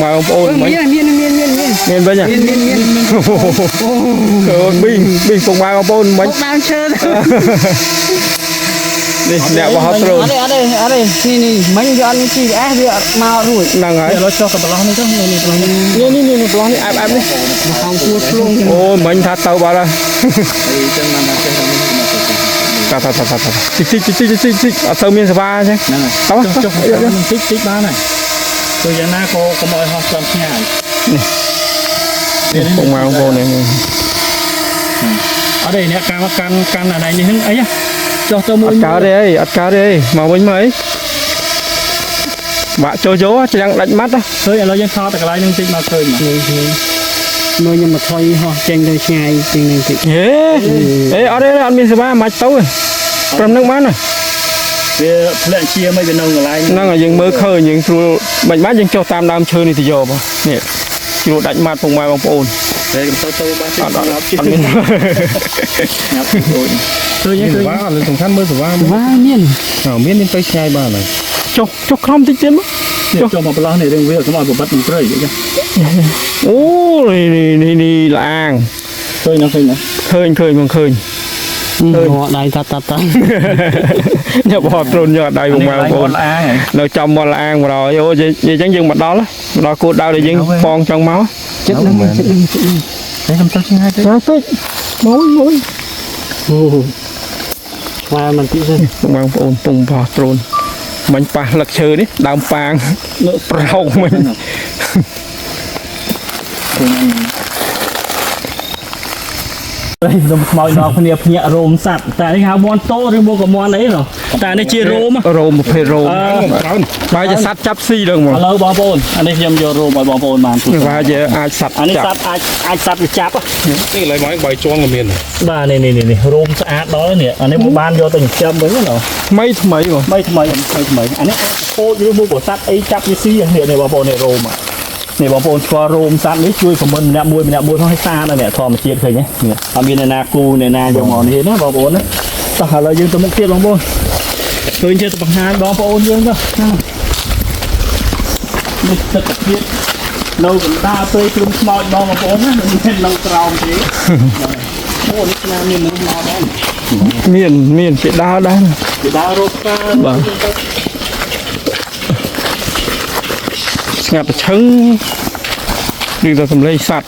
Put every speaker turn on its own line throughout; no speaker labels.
มาโอนไหมเมียนไปยังบิงปงมาโอนไหมนี่เนี่ยว่าเขาตรง
อะไรนี่มันย้อนที่แอบมารุ่ย
นั่งไง
เราชอบกับบล็อกนี่ก็นี่บล็อกนี่
บล็อกนี่แอบนี่
เอาตัวพลุง
โอ้มันทัดเตาบ้าละตาจิกเอาเตาเมียนสบายใช่
ไหมเตาจิกบ้านไหนตัวยันหน้าก็มอยหอบความง่าย
นี่ปงมาโอนนี่
อะไรเนี่ยการอะไรนี่ทั้งไอ้เนี่ยcho tôi mua
ăn cá đây màu bánh mấy bạn cho gió chỉ đang đánh mắt đó
thôi là dân kho tại cái này mà thôi mà nuôi nhưng mà thôi ho chênh đây ngay chênh này chị
ê ở đây là ăn miên spa mạch tấu rồi cầm nước mát này
về lệ chia mấy cái nông ở lại
năng ở những mơ khơi những thứ bệnh mát những cho tam nam chơi này thì giờ mà nè chịu đánh mặt vùng ngoài vòng ồn
đây tôi ba
ăn miên
tôi nhớ tôi
là thằng khăn mơ spa
miên
miên đến tới ngay ba này cho không thích chứ
cho một lon này đừng biết cái mồi của bắt mình cười vậy chứ
ô này là ăn
khơi nó
khơi bằng khơi
họ đây ta
nhà bò trôn nhà đây vùng ngoài bồn nó trong bò là ăn rồi ô gì chẳng dừng mặt đó đó cột đau để dừng con trong máu
chết đấy không sao hai
đấy mối
qua mình chỉ
vùng ngoài bồn bùng bò trôn mình pa lật chơi đi đào pang rau mình
đây mồi nó phân nhẹ rôm sạch tại đây hao món to thì mua cái món ấy rồi tại đây chia
rôm phê rôm bây giờ sắt chắp xi được mà
lâu bò bồn anh đây xem vô rôm bò bồn mà
bây giờ ai sắt
anh ấy sắt bị chắp á
đây lấy máy bài choang ở miền này
bà này rôm sạch đó nè anh ấy mua ban vô từng châm mấy cái nào
mấy rồi
mấy anh ấy cô như mua của sắt ấy chắp cái xi này bò bồn này rôm mà này bò bồn cho rôm sắt lấy chui của mình nè mua nó hơi xa đây nè thò mà chia thôi nhé ở bên này na cu này na dòng mòn thế nó bò bồn đấy ta là dương tôi muốn chia bò bồn tôi chia bằng hai bò bồn dương cơ mình thật biết lâu cũng ta tôi cũng mọi bò bồn á mình lâu tròn thế bồn nam miền mình mò đó
miền chị đá
rosa
ngặt trứng đi ra tầm lấy sạch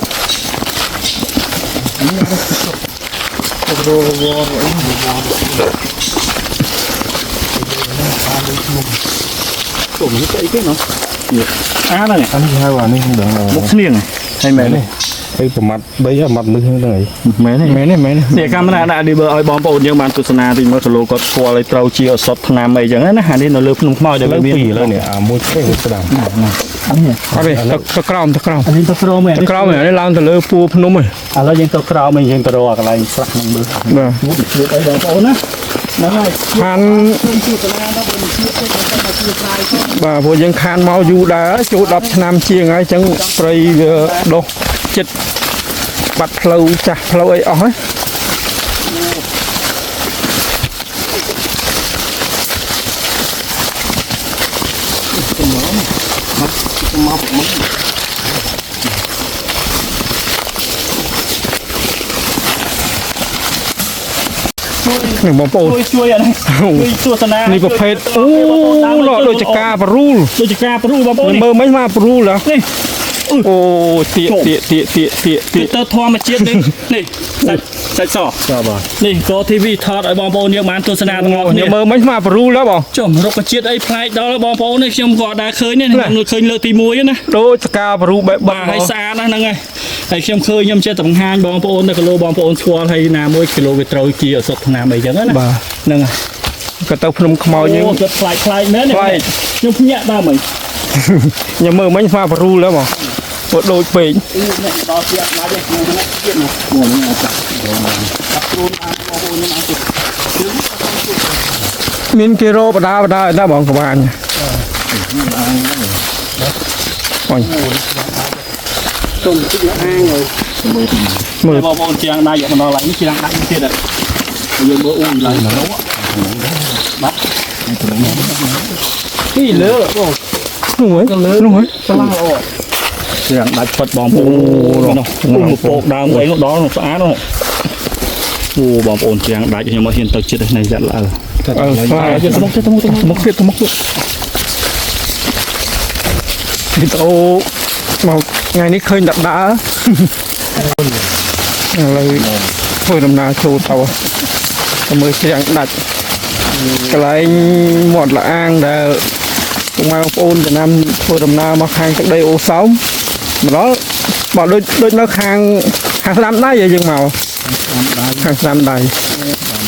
á này
ăn hai quả này không được
một xiên này hay mẹ này
cái mặt bây giờ mặt mới này
mẹ này để camera đã đi bờ oi bom bồn nhưng mà tụi sana thì mới solo có qua lấy trâu chia sọt nam mày chẳng á hàng đi nó lướt nung mồi để
bên biển rồi nè mua cái cái đằng ở đây tơ crom
anh đi tơ crom mày
đây làm từ lơ pu phun mày
à là những tơ crom mình những tơ đồ cái này sắc năng bự bút ở đây bom á
khan bà vô dân khan mau du đá chỗ đập nam chiêng ai chẳng prey đồ chết bắt lâu chặt lâu ấy óiหนึ่งบอลโป่
ช่วยอะไรช่วยสนา
นี่ประเภทโอ้หล่อโดยจะกาปรูล
โดยจะกาปรูลบอลโป่
เบอร์ไม่มาปรูลเหรอโอ้เตี้ย
เตอร์ทอมาเจี๊ยบนึงนี่ใส่ซอนี่โกทีวีทอดไอ้บอลโป่เนี่ยมันตัวสนามงอเนี่ย
เบอร์ไม่มาปรูลแล้วบ่
จมรกกระเจี๊ยบไอ้พลายดอลบอลโป่เนี่ยเชื่อมกอดได้เคยเนี่ยเคยเลือตีมวยนะ
โดยจะกาปรูแบบ
บ่าให้สะอาดนะนั่งไงไอ้เชื่อมเคยย่ำเจี๊ยบต่างหากบอลโป่เนี่ยกิโลบอลโป่ชัวร์ให้นามวยกิโลไปตรอยกี่สดนามไปอย่างนั้นนะนั่งไง
ก็ต้องพนมขมอยยัง
จะคลายเนื้อเนี่ยยังพุ่งแย่ได้ไหม
ยังมือไม่มาปรูลแล้วบ่ปวดโดยเป็นมินกิโลปดาได้บอกกับบ้าน
ต้นที่อ้างเลยมือบอลเชียงได้อย่างมันอะไรนี่เชียงได้ไม่ใช่เลยยังเบอร์อุ้ยเลยบัดนี่เลือด
នោះហ៎នោះហ៎
ស្លាល្អយ៉ាងដាច់ផុតបងប្អូននោះពកដើមអីនោះដល់ស្អាតនោះអូបងប្អូនជាងដាច់ខ្ញុំមកហ៊ានទៅចិត្តនេះយ៉ាត់ឡើយយកទៅមុខទៀតវីដេអូមក
ថ្ងៃនេះឃើញដាក់ដើរឥឡូវធ្វើដំណើរចូលទៅមើលជ្រាំងដាច់កន្លែងមាត់លាអាងដែលពុកម៉ែបងប្អូនចំណាំធ្វើដំណើរមកខាងទឹកដីអូសោមម្ដងបើដូចនៅខាងស្ដាំដៃយើងមកខាងស្ដាំដៃ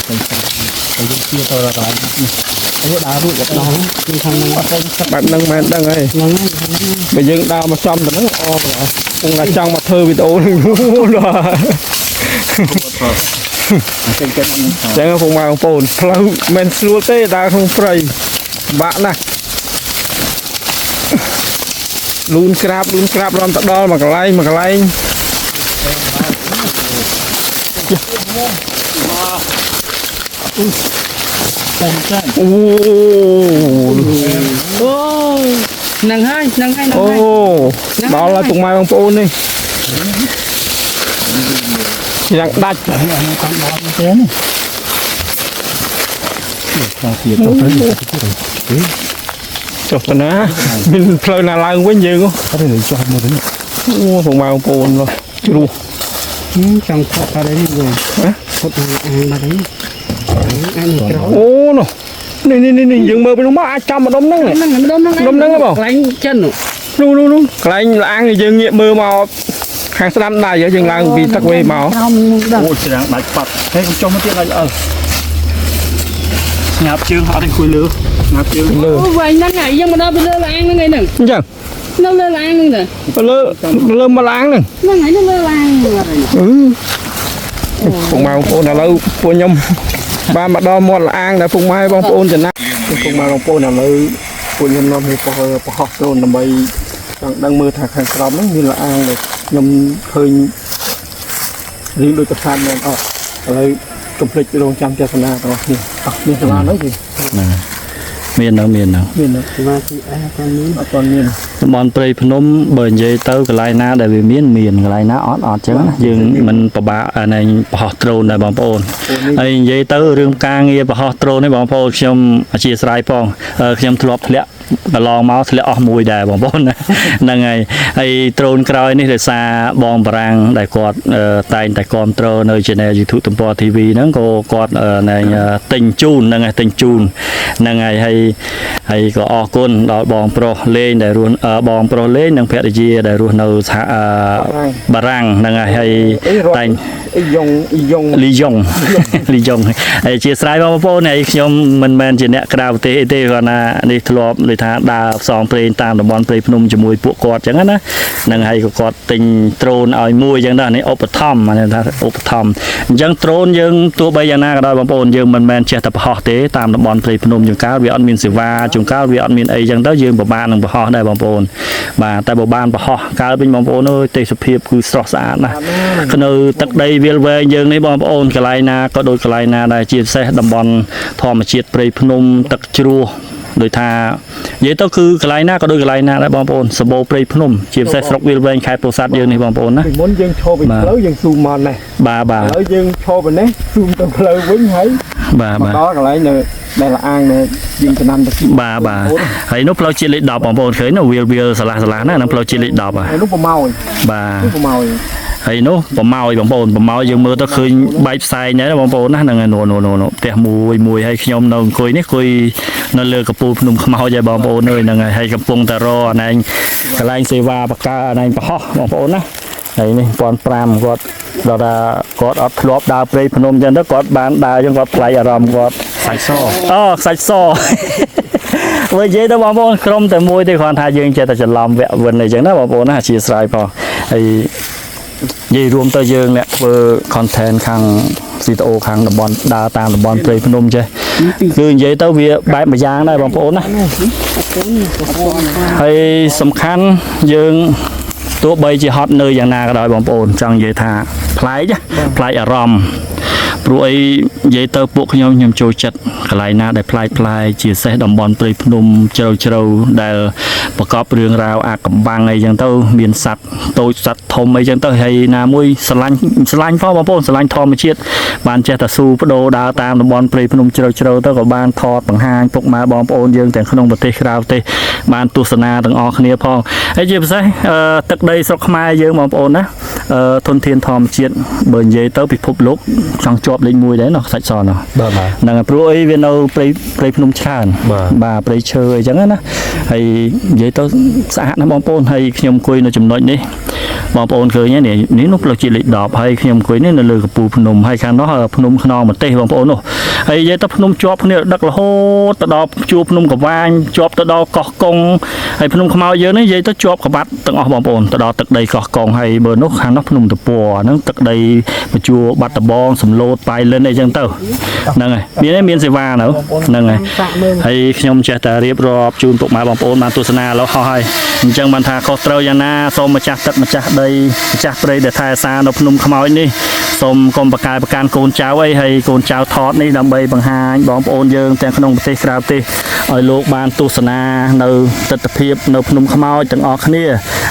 ទៅយើងជាទៅដល់ហើយនេះដើររួចដល់គឺខាងហ្នឹងអត់ទៅ
បែបហ្នឹងមែនដឹងហើយ
ហ្នឹង
បើយើងដើរមកចំទៅហ្នឹងអបពុកតែចង់មកធ្វើវីដេអូហ្នឹងចឹងពុកម៉ែបងប្អូនផ្លូវមិនស្រួលទេដើរក្នុងព្រៃបាក់ណាស់លូនក្រាបរំទៅដល់មកកន្លែងអូ
ហ្នឹងហើយ
អូដល់ហើយពុកម៉ែបងប្អូននេះយ៉ាងដាច់
តាមដល់ទេនេះខាងទៀតទៅ
ចុះទៅណាមានផ្លូវណាឡើងវិញយើង
អត់ទេចុះមកទៅនេះ
អូពុកម៉ែបងប្អូនជ្រោះ
ចង់ថតអត់ទេវិញថតអានបាត់ហើយអានក្រោយ
អូនោះនេះយើងមើលពីនោះមកអាចចំម្ដុំហ្នឹង
ហ្នឹង
ហ៎បង
កន្លែងចិន
នោះកន្លែងលាងយើងងាកមើលមកខាងស្ដាំដៃយើងឡើងពីទឹកវេមក
អូច្រាំងដាច់ប៉ាត់ហេចុះមកទៀតដាច់អើស្ងាត់ជើងអត់ទេគួយលើស្ងាត់ជើង
លើ
អូវិញហ្នឹងហើយយើងមកដល់ពីលើលាងហ្នឹងឯងហ្នឹង
អញ្ចឹង
នៅលើលាងហ្នឹងទៅ
លើមកឡាងហ្នឹង
ហើយនៅលើលាង
ពុកម៉ែបងប្អូនឥឡូវពួកខ្ញុំបានមកដល់មាត់លាងដែលពុកម៉ែបងប្អូនចំណាក់ពុកម៉ែបងប្អូនឥឡូវពួកខ្ញុំនាំនេះប្រហោះដ្រូនដើម្បីចង់ដឹងមើលថាខាងក្រោមហ្នឹងមានលាងដែលខ្ញុំឃើញរៀងដូចប្រសាទមែនអត់ឥឡូវកុំភ្លេចរងចាំទស្សនាទាំងអស់គ្នាមានសាលាហ្នឹងទេ
មាននៅ
សមាធិ
អត់មាន
តំបន់ព្រៃភ្នំបើនិយាយទៅកន្លែងណាដែលវាមានកន្លែងណាអត់ចឹងណាយើងមិនពិបាកនៃបរោះដ្រូនដែរបងប្អូនហើយនិយាយទៅរឿងការងារបរោះដ្រូននេះបងប្អូនខ្ញុំអធិស្ឋានផងខ្ញុំធ្លាប់ធ្លាក់កន្លងមកធ្លាក់អស់មួយដែរបងប្អូនហ្នឹងហើយដ្រូនក្រោយនេះដោយសារបងបារាំងដែលគាត់តែងតែគ្រប់គ្រងនៅ channel YouTube ទំព័រ TV ហ្នឹងក៏គាត់ទិញជូនហ្នឹងហើយក៏អរគុណដល់បងប្រុសលេងដែលរស់បងប្រុសលេងនិងភរិយាដែលរស់នៅបារាំងហ្នឹងហើយតែងលីយ៉ុងហើយជាស្រ័យបងប្អូនហើយខ្ញុំមិនមែនជាអ្នកក្រៅប្រទេសអីទេគាត់ណានេះធ្លាប់ដូចថាដើរផ្សងព្រេងតាមតំបន់ព្រៃភ្នំជាមួយពួកគាត់ចឹងណាហ្នឹងហើយក៏គាត់ទិញដ្រូនឲ្យមួយចឹងដែរនេះឧបត្ថម្ភថាឧបត្ថម្ភអញ្ចឹងដ្រូនយើងទោះបីយ៉ាងណាក៏ដោយបងប្អូនយើងមិនមែនចេះតែបរោះទេតាមតំបន់ព្រៃភ្នំជួនកាលវាអត់មានសេវាជួនកាលវាអត់មានអីចឹងទៅយើងពិបាកនឹងបរោះដែរបងប្អូនបាទតែបើបានបរោះកាលវិញបងប្អូនអើយទេសភាពគឺស្រស់ស្អាតណាស់នៅទឹកដីវាលវែងយើងនេះបងប្អូនកន្លែងណាក៏ដូចកន្លែងណាដែរជាពិសេសតំបន់ធម្មជាតិព្រៃភ្នំទឹកជ្រោះដោយថានិយាយទៅគឺកន្លែងណាក៏ដូចកន្លែងណាដែរបងប្អូនសម្បូរព្រៃភ្នំជាពិសេសស្រុកវាលវែងខេត្តពោធិ៍សាត់យើងនេះបងប្អូនណា
ពីមុនយើងឈរពីផ្លូវយើងស៊ូមមកនេះ
បាទ
ឥឡូវយើងឈរពីនេះស៊ូមទៅផ្លូវវិញហើយ
បាទ
ដល់កន្លែងនៅដែលលាងនៅយើងចំណាំទៅ
បាទហើយនោះផ្លូវជាតិលេខ10បងប្អូនឃើញនោះវាលសាឡាណានឹងផ្លូវជាតិលេខ10
ហើយនោះប្រម៉ោយ
បាទ
ប្រម៉ោយ
ហើយនោះប្រម៉ោយបងប្អូនប្រម៉ោយយើងមើលទៅឃើញបែកផ្សែងដែរបងប្អូនណាហ្នឹងនោះផ្ទះមួយហើយខ្ញុំនៅអង្គុយនេះអង្គុយនៅលើកំពូលភ្នំខ្មោចហើយបងប្អូនអើយហ្នឹងហើយកំពុងតែរកអាណែងកន្លែងសេវាបកាអាណែងប្រហោះបងប្អូនណាហើយនេះ1500គាត់ដល់ថាគាត់អត់ធ្លាប់ដើរព្រៃភ្នំចឹងទៅគាត់បានដើរចឹងគាត់ប្លែកអារម្មណ៍គាត់ខ្សាច់សខ្សាច់សវិញនិយាយទៅបងប្អូនក្រុមតែមួយទេគ្រាន់ថាយើងចេះតែច្រឡំវគ្គវិនអីចឹងណាបងប្អូនណាអធិស្ឋានផងហើយនិយាយរួមទៅយើងអ្នកធ្វើ content ខាងវីដេអូខាងតំបន់ដើរតាមតំបន់ព្រៃភ្នំចេះគឺនិយាយទៅវាបែបមួយយ៉ាងដែរបងប្អូនណាហើយសំខាន់យើងទោះបីជាហត់នៅយ៉ាងណាក៏ដោយបងប្អូនចង់និយាយថាប្លែកអារម្មណ៍ ព្រោះអីនិយាយទៅពួកខ្ញុំចូលចិត្តកន្លែងណាដែលប្លែកជាពិសេសតំបន់ព្រៃភ្នំជ្រៅដែលប្រកបរឿងរ៉ាវអាកំបាំងអីចឹងទៅមានសត្វតូចសត្វធំអីចឹងទៅហើយណាមួយស្រឡាញ់ផងបងប្អូនស្រឡាញ់ធម្មជាតិបានចេះតែស៊ូបដូរដើរតាមតំបន់ព្រៃភ្នំជ្រៅទៅក៏បានថតបង្ហាញពុកម៉ែបងប្អូនយើងទាំងក្នុងប្រទេសក្រៅប្រទេសបានទស្សនាទាំងអស់គ្នាផងហើយជាពិសេសទឹកដីស្រុកខ្មែរយើងបងប្អូនណាធនធានធម្មជាតិបើនិយាយទៅពិភពលោកចង់ជាប់លេខ1ដែរណោះសាច់សណោះហ្នឹងព្រោះអីវានៅព្រៃភ្នំច្រើនបាទព្រៃឈើអីចឹងណាហើយនិយាយទៅស្អាតណាស់បងប្អូនហើយខ្ញុំអង្គុយនៅចំណុចនេះបងប្អូនឃើញនេះនោះផ្លូវជាតិលេខ10ហើយខ្ញុំអង្គុយនេះនៅលើកំពូលភ្នំហើយខាងនោះភ្នំខ្នងប្រទេសបងប្អូននោះហើយនិយាយទៅភ្នំជាប់គ្នាដឹករហូតទៅដល់ជួរភ្នំកវាញជាប់ទៅដល់កោះកុងហើយភ្នំខ្មៅយើងនេះនិយាយទៅជាប់ក្បាត់ទាំងអស់បងប្អូនទៅដល់ទឹកដីកោះកុងហើយបើនោះខាងនោះភ្នំតពរហ្នឹងទឹកដីមជួរបាត់ដំបងសំឡូតប៉ៃលិនអីចឹងទៅហ្នឹងហើយមានសេវានៅហ្នឹងហើយខ្ញុំចេះតែរៀបរាប់ជូនពុកម៉ែបងប្អូនបានទស្សនាឥឡូវហោះហើយអញ្ចឹងបានថាខុសត្រូវយ៉ាងណាសូមម្ចាស់ទឹកម្ចាស់ដីម្ចាស់ព្រៃដែលថែសារនៅភ្នំខ្មោចនេះសូមកុំប្រកែប្រកាន់កូនចៅអីហើយកូនចៅថតនេះដើម្បីបង្ហាញបងប្អូនយើងទាំងក្នុងប្រទេសក្រៅប្រទេសឲ្យលោកបានទស្សនានៅទស្សនភាពនៅភ្នំខ្មោចទាំងអស់គ្នា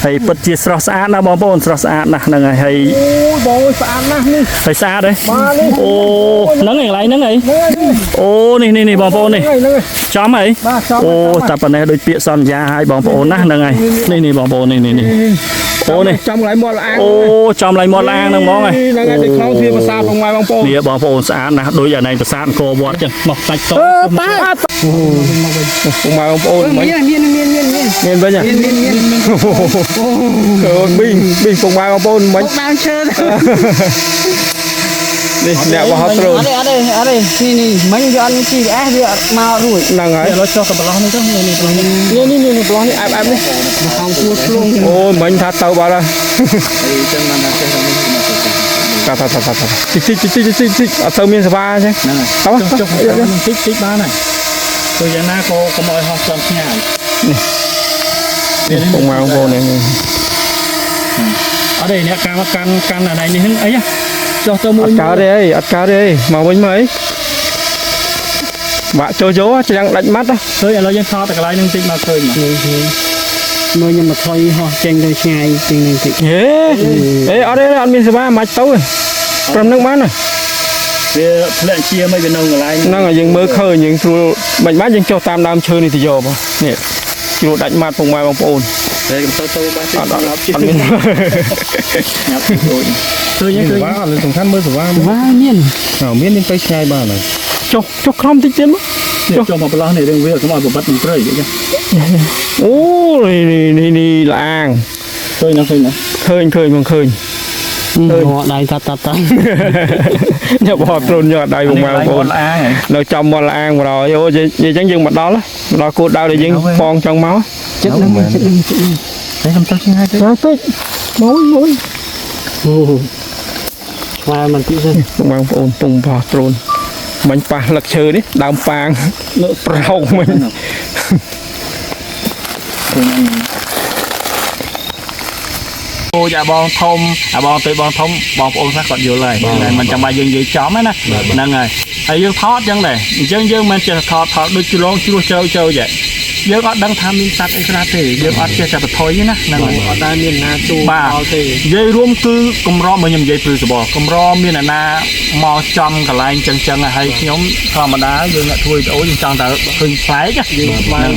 ហើយពិតជាស្រស់ស្អាតណាស់បងប្អូនស្រស់ស្អាតណាស់ហ្នឹងហើយអូយបងស្អាតណាស់នេះហើយស្អាតហ៎អូហ្នឹងឯងកន្លែងហ្នឹងឯងអូនេះបងប្អូននេះចំហីអូតែប៉ុណ្ណេះដូចពាក្យសន្យាឲ្យបងប្អូនណាហ្នឹងហើយនេះបងប្អូននេះអូនេះ
ចំកន្លែងមាត់អាង
អូចំកន្លែងមាត់អាងហ្នឹងហ្មង
ហ្នឹងហើយទីក្នុងទ្វារប្រាសាទបងប្អូន
នេះបងប្អូនស្អាតណាស់ដូចអាណៃប្រាសាទអង្គរវត្តចឹងមកសាច់ត
តាបងប្អូន
មាន
វិញឃើញប៊ីងពុកម៉ែបងប្អូនមិញ
ដើមឈើ
នេះអ្នកបោះត្រូន
អត់ទេនេះមិញវាអត់មាន GPS វាមករួច
ហ្នឹងហើយ
ឥឡូវចុះទៅប្រឡោះនេះទៅនេះ
ប្រឡោះនេះអែបនេះ
ខំជួខ្លួន
អូមិញថាទៅបាត់ហើយ
អញ្ចឹងបានតែចេះ
ថាតិចអត់ទៅមានសេវាអញ្ចឹង
ហ្នឹងហើយចុះតិចបានហើយទៅយ៉ាងណាក៏កុំឲ្យហោះចំឆ្ងាយ
នេះពុកម៉ែបងប្អូននេះ
អត់ទេអ្នកកាន់អាណៃនេះអីចុះទៅមួយ
អត់កើតទេមកវិញមើលបាក់ចូលច្រាំងដាច់ម៉ាត់
ឃើញឥឡូវយើងថតតែកន្លែងនឹងតិចមកឃើញ
មើលខ្ញុំមកថយហោះចេញទៅឆ្ងាយជាងនឹងតិច
អត់ទេអត់មានសេវាមិនទៅព្រមនឹងបាន
វាធ្លាក់ជាមិនវានៅកន្លែង
ហ្នឹងហើយយើងមើលឃើញយើងស្រួលមិនបានយើងចុះតាមដើមឈើនេះទៅយកបងនេះជ្រួលដាច់ម៉ាត់ពុកម៉ែបងប្អូន
តែខ្ញុំទៅបាន
អត់មាន
ញ៉ាំដូចឃើញ
បាទលើសំខាន់មើលសេវាមានទៅឆ្ងាយបានហើយចុះក្រំតិចទៀតមក
ចុះមកប្រឡោះនេះរឿងវាកុំឲ្យបបិទនឹងព្រៃអញ្ចឹង
អូនេះលាង
ឃើញមក
ឃើញ
ដៃតា
អ្នកបោះត្រូនយកដៃបងប្អូននៅចំមាត់លាងបរយអូនិយាយចឹងយើងមកដល់គោលដៅដែលយើងបងចង់មក
ចិត្តហ្នឹងតែខ្ញុំទៅឆ្ងាយទៅ
តិចមួយ
អូឆ្ងាយមិនតិចទេ
បងប្អូនពុំបោះត្រូនមិញប៉ះលឹកឈើនេះដើមប៉ាងប្រហុកមិញ
អូយ៉ាបងធំបងទៅបងធំបងប្អូនខ្លះគាត់យល់ហើយមិនចាំបាច់យើងនិយាយចំណាហ្នឹងហើយយើងថតចឹងដែរអញ្ចឹងយើងមិនចេះថតដូចជ្រោះចូលយ៉ាងយើងអត់ដឹងថាមានសត្វអីខ្លះទេយើងអត់ចេះតែបថុយណាហ្នឹងហើយ
អត់ដែលមានណាទូ
ដល់ទេនិយាយរួមគឺកម្រមកខ្ញុំនិយាយព្រឺសបកម្រមានអ្នកណាមកចំកន្លែងចឹងហើយខ្ញុំធម្មតាយើងអ្នកធ្វើវីដេអូយើងចង់តែឃើញប្លែក
យើងបាន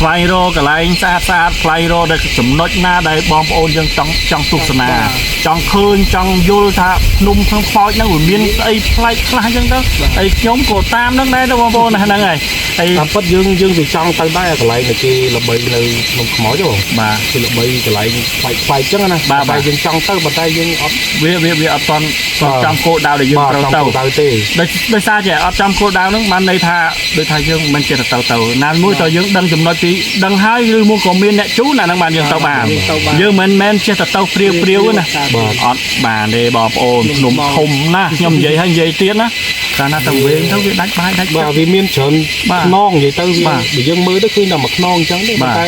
ស្វែងរកកន្លែងស្អាតថ្លៃរកដែលចំណុចណាដែលបងប្អូនយើងចង់ទស្សនាចង់ឃើញចង់យល់ថាភ្នំក្នុងខ្មោចហ្នឹងវាមានស្អីប្លែកខ្លះអញ្ចឹងទៅហើយខ្ញុំក៏តាមហ្នឹងដែរបងប្អូនហ្នឹងហើយ
តាមពិតយើងទៅចង់ទៅដែរកន្លែងដែលគេល្បីនៅក្នុងខ្មោចបង
បាទ
គេល្បីកន្លែងប្លែកអញ្ចឹងណា
បាទ
យើងចង់ទៅប៉ុន្តែយើងអត់
វាអត់ទាន់ចាំគោលដៅដែលយើងត្រូវ
ទៅទេ
ដោយសារតែអត់ចាំគោលដៅហ្នឹងបានន័យថាដូចថាយើងមិនចេះទៅណាមួយតើយើងដឹងចំណុចទីដឹងហើយឬមកក៏មានអ្នកជូនអាហ្នឹងបានយើងទៅបានយើងមិនមែនចេះតែទៅព្រាវណាអត់បានទេបងប្អូនភ្នំធំណាខ្ញុំនិយាយហើយនិយាយទៀតណាកាលណាទៅវិញទៅវាដាច់បាយដាច់
បាទវាមានច្រើនខ្នងនិយាយទៅវាយើងមើលទៅឃើញតែមួយខ្នងអញ្ចឹងទេតែ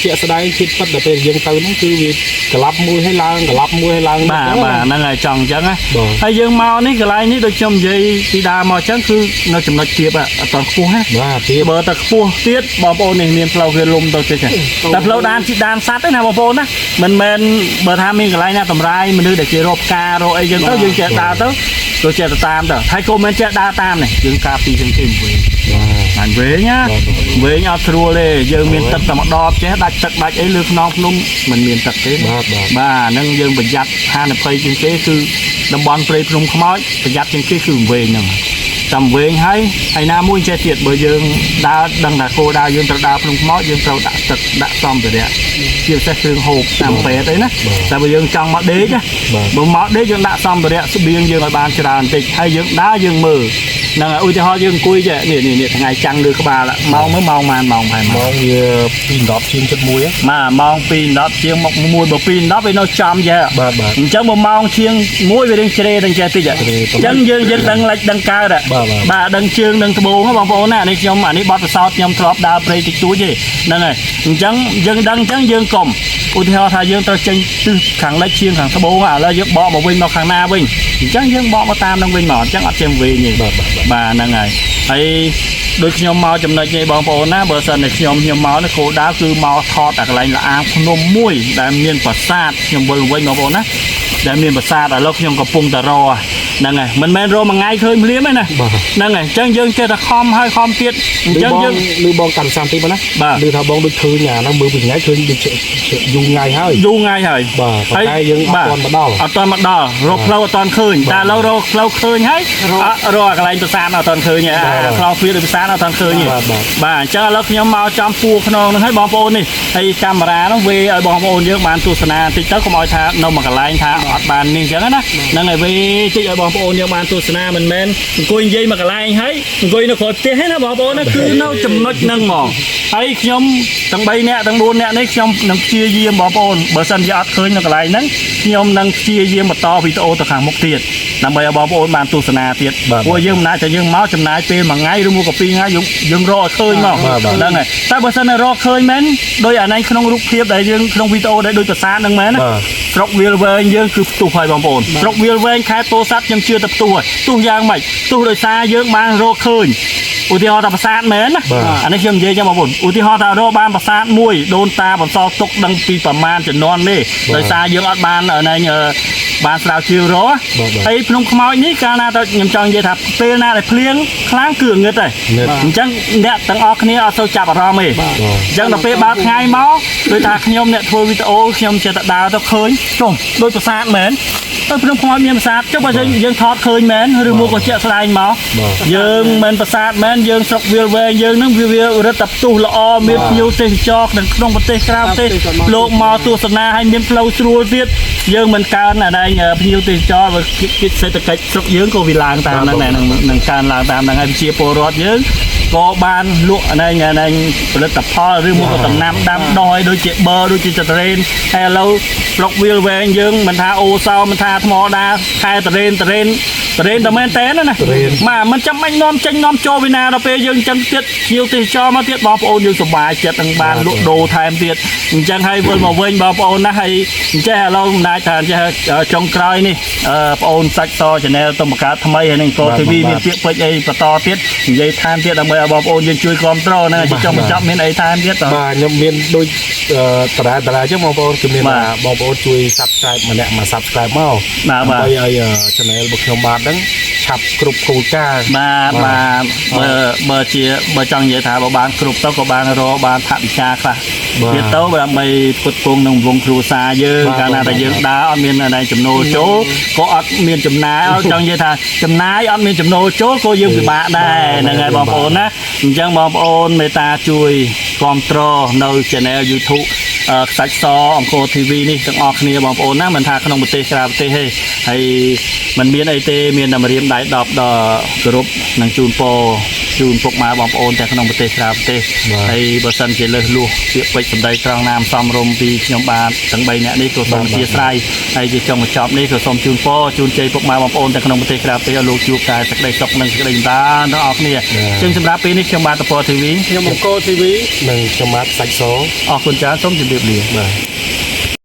ជាក់ស្ដែងជាតិពិតដល់ពេលយើងទៅហ្នឹងគឺវា
ក្លាប់មួយឲ្យឡើងក្លាប់មួយឲ្យឡើង
បាទហ្នឹងហើយចង់អញ្ចឹងណាហើយយើងមកនេះកន្លែងនេះដូចខ្ញុំនិយាយពីដើមមកអញ្ចឹងគឺនៅចំណុចទាបអត់តខ្ពស់ណា
បាទទៀត
បើតែខ្ពស់ទៀតបងប្អូននេះមានផ្លូវវាលំទៅទៀតតែផ្លូវដានជីដានសัตว์ទេណាបងប្អូនណាមិនមែនបើថាមានកន្លែងណាតម្រាយមនុស្សដែលគេរកផ្ការរកអីចឹងទៅយើងចេះដើរទៅទៅចេះទៅតាមទៅហើយក៏មិនចេះដើរតាមនេះយើងការពីយើងគេវិញបានវិញណាវិញអត់ស្រួលទេយើងមានទឹកតែម្ដងចេះដាច់ទឹកដាច់អីលើខ្នងភ្នំមិនមានទឹកទេបាទហ្នឹងយើងប្រយ័ត្នហានិភ័យជាងគេគឺតំបន់ព្រៃភ្នំខ្មោចប្រយ័ត្នជាងគេគឺវិញហ្នឹងចាំវិញហើយណាមួយចេះទៀតបើយើងដើរដឹងថាគោដើរយើងត្រូវដើរភ្នំខ្មោចយើងត្រូវដាក់ទឹកដាក់សម្ភារៈជាពិសេសគ្រឿងហូបតាមពេទ្យអីណាតែបើយើងចង់មកដេកណាបើមកដេកយើងដាក់សម្ភារៈស្បៀងយើងឲ្យបានច្រើនបន្តិចហើយយើងដើរយើងមើលហ្នឹងហើយឧទាហរណ៍យើងអង្គុយចេះនេះថ្ងៃចាំងលើក្បាលម៉ោងមើលម៉ោងប៉ុន្មានម៉ោងហើយម៉ោងវា2:10ជាង7:1បាទម៉ោង2:10ជាងមក1បើ2:10វានៅចំចេះអញ្ចឹងបើម៉ោងជាង1វារៀងជ្រេទាំងចេះតិចអញ្ចឹងយើងដឹងលិចដឹងកើតបាទដឹងជើងដឹងត្បូងបងប្អូនណានេះខ្ញុំអានេះបទពិសោធន៍ខ្ញុំធ្លាប់ដើរព្រៃតិចតួចទេហ្នឹងហើយអញ្ចឹងយើងដឹងអញ្ចឹងយើងកុំឧទាហរណ៍ថាយើងត្រូវចេញទិសខាងលិចជាងខាងត្បូងឥឡូវយើងបកមកវិញមកខាងណាវិញអញ្ចឹងយើងបកមកតាមនឹងវិញមកអញ្ចឹងអត់ចេះវិញទេបាទហ្នឹងហើយដូចខ្ញុំមកចំណុចនេះបងប្អូនណាបើសិនតែខ្ញុំមកនេះគោលដៅគឺមកថតអាកន្លែងលាងភ្នំមួយដែលមានប្រាសាទខ្ញុំវិលវិញបងប្អូនណាដែលមានប្រាសាទឥឡូវខ្ញុំកំពុងតែរហ្នឹងហើយមិនមែនរមួយថ្ងៃឃើញភ្លាមទេណាហ្នឹងហើយអញ្ចឹងយើងចេះតែខំហើយខំទៀតអញ្ចឹងយើង
ឮបងកាន់សាមទីបងណាឮថាបងដូចឃើញអាហ្នឹងមើលពីថ្ងៃឃើញដូចយូរថ្ងៃហើយបាទតែយើងអត់ទាន់មកដល់រកផ្លូវអត់ទាន់ឃើញតែឥឡូវរកផ្លូវឃើញហើយរកអាកន្លែងប្រាសាទអត់ទាន់ឃើញទេខ្លោងទ្វារដូចប្រាសាទអត់ទាន់ឃើញទេបាទអញ្ចឹងឥឡូវខ្ញុំមកចំពួរខ្នងហ្នឹងហើយបងប្អូននេះហើយកាមេរ៉ាហ្នឹងវាឲ្យបងប្អូនយើងបានទស្សនាតិចទៅកុំឲ្យថានៅមួយកន្លែងថាអត់បាននេះអញ្ចឹងណាហ្នឹងហើយវាតិចឲ្យបងប្អូនយើងបានទស្សនាមិនមែនអង្គុយនិយាយមួយកន្លែងហើយអង្គុយនៅក្រោយផ្ទះទេណាបងប្អូនណាគឺនៅចំណុចហ្នឹងហ្មងហើយខ្ញុំទាំង3នាក់ទាំង4នាក់នេះខ្ញុំនឹងព្យាយាមបងប្អូនបើសិនជាអត់ឃើញនៅកន្លែងហ្នឹងខ្ញុំនឹងព្យាយាមបន្តវីដេអូទៅខាងមុខទៀតដើម្បីឲ្យបងប្អូនបានទស្សនាទៀតព្រោះយើងមិនអាចតែយើងមកចំណាយពេល1ថ្ងៃឬមួយក៏2ថ្ងៃយើងរកឲ្យឃើញមកហ្នឹងហើយតែបើសិនតែរកឃើញមែនដោយអានេះក្នុងរូបភាពដែលយើងក្នុងវីដេអូដែលដូចប្រាសាទហ្នឹងមែនណាស្រុកវាលវែងយើងគឺផ្ទុះហើយបងប្អូនស្រុកវាលវែងខេត្តពោធិ៍សាត់ខ្ញុំជឿតែផ្ទុះហើយផ្ទុះយ៉ាងម៉េចផ្ទុះដោយសារយើងបានរកឃើញឧទាហរណ៍ថាប្រាសាទមែនណាអានេះខ្ញុំនិយាយចឹងបងប្អូនឧទាហរណ៍ថារកបានប្រាសាទមួយដូនតាបន្សល់ទុកដឹងពីប្រមាណជំនាន់នេះដោយសារយើងអត់បានបានស្រាវជ្រាវរកហើយភ្នំខ្មោចនេះកាលណាទៅខ្ញុំចង់និយាយថាពេលណាដែលភ្លៀងខ្លាំងគឺងឹតហើយអញ្ចឹងអ្នកទាំងអស់គ្នាអត់សូវចាប់អារម្មណ៍ទេអញ្ចឹងដល់ពេលបើថ្ងៃមកដូចថាខ្ញុំអ្នកធ្វើវីដេអូខ្ញុំចេះតែដើរទៅឃើញចុះដូចប្រាសាទមែនទៅភ្នំខ្មោចមានប្រាសាទចុះបើយើងថតឃើញមែនឬមកក៏ជាក់ស្ដែងមកយើងមិនប្រាសាទមែនយើងស្រុកវាលវែងយើងនឹងវារឹតតែផ្ទុះល្អមានភ្ញៀវទេសចរក្នុងប្រទេសក្រៅប្រទេសលោកមកទស្សនាហើយមានផ្លូវស្រួលទៀតយើងមិនកើនអានេះភ្ញៀវទេសចរគិតសេដ្ឋកិច្ចស្រុកយើងក៏វាឡើងតាមហ្នឹងនឹងកើនឡើងតាមហ្នឹងហើយប្រជាពលរដ្ឋយើងក៏បានលក់ផលិតផលឬមកក៏ដំណាំដាំដុះឲ្យដូចជាបឺដូចជាត្រេនហើយឥឡូវស្រុកវាលវែងយើងមិនថាអូសោមិនថាថ្មដាខែត្រេនតែមែនតើណាបាទមិនចាំបាច់នាំចេញនាំចូលវិណាដល់ពេលយើងចឹងទៀតភ្ញៀវទេសចរមកទៀតបងប្អូនយើងសប្បាយចិត្តនឹងបានលក់ដូរថែមទៀតអញ្ចឹងហើយវិលមកវិញបងប្អូនណាហើយអញ្ចេះឥឡូវមិនដាច់ថាចេះចុងក្រោយនេះបងអូនសាច់ស channel ទៅបង្កើតថ្មីហើយនឹងកោ TV មានពាក្យពេចន៍អីបន្តទៀតនិយាយថែមទៀតដើម្បីឲ្យបងប្អូនយើងជួយគ្រប់គ្រងហ្នឹងចង់បញ្ចប់មានអីថែមទៀតបាទខ្ញុំមានដូចតារាអញ្ចឹងបងប្អូនគឺមានបងប្អូនជួយ Subscribe ម្នាក់មក Subscribe មកដើម្បីឲ្យ channel របស់ខ្ញុំបាទហ្នឹងឆាប់គ្រប់គោលការណ៍
បាទបើចង់និយាយថាបើបានគ្រប់ទៅក៏បានរកបានថវិកាខ្លះទៀតទៅដើម្បីផ្គត់ផ្គង់នឹងវងគ្រួសារយើងកាលណាតែយើងដើរអត់មានចំណូលចូលក៏អត់មានចំណាយចង់និយាយថាចំណាយអត់មានចំណូលចូលក៏យើងពិបាកដែរហ្នឹងហើយបងប្អូនណាអញ្ចឹងបងប្អូនមេត្តាជួយគ្រប់គ្រងនៅ channel YouTube ខ្សាច់សអង្គរ TV នេះទាំងអស់គ្នាបងប្អូនណាមិនថាក្នុងប្រទេសក្រៅប្រទេសទេហើយมันមានអីទេមានតែម្រាមដៃ10ដល់គោរពនិងជូនពរជូនពុកម៉ែបងប្អូនទាំងក្នុងប្រទេសក្រៅប្រទេសហើយបើសិនជាលើសលួសពាក្យពេចន៍សម្ដីត្រង់ណាមសំរុំពីខ្ញុំបាទទាំង3នាក់នេះក៏សូមអធិស្ឋានហើយជាចុងបញ្ចប់នេះក៏សូមជូនពរជូនជ័យពុកម៉ែបងប្អូនទាំងក្នុងប្រទេសក្រៅប្រទេសឲ្យលោកជួបតែសេចក្តីសុខនិងសេចក្តីចម្រើនទាំងអស់គ្នាចឹងសម្រាប់ពេលនេះខ្ញុំបាទតព TV ខ្ញុំអង្គរ TV
និងខ្ញុំបាទសាច់ស
អរគុណច្រើនសូមជម្រាបលាបាទ